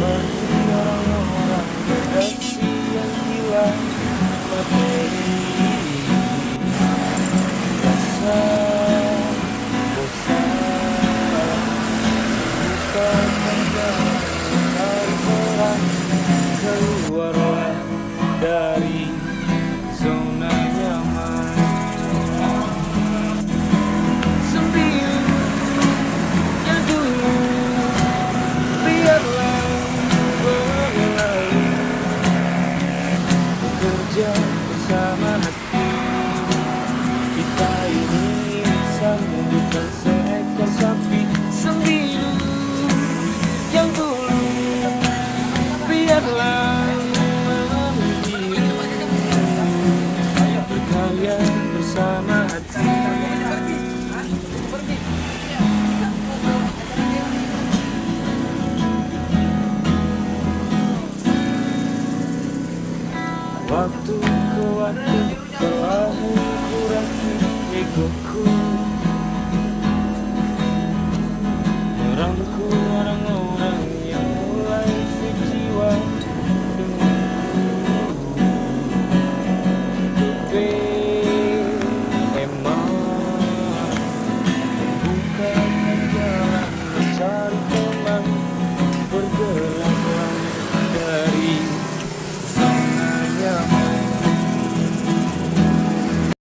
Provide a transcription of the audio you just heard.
seperti orang-orang redaksi yang hilang materi. Rasa bosan bukan menjadi orang, keluarlah dari zona nyaman. Sembilu yang dulu biarlah berlalu, bekerja bersama hati. Kita ini sama bukan seekor sapi. Sembilu yang dulu biarlah berkarya bersama hati. Waktu ke waktu telah mengurangi egoku, merangkul orang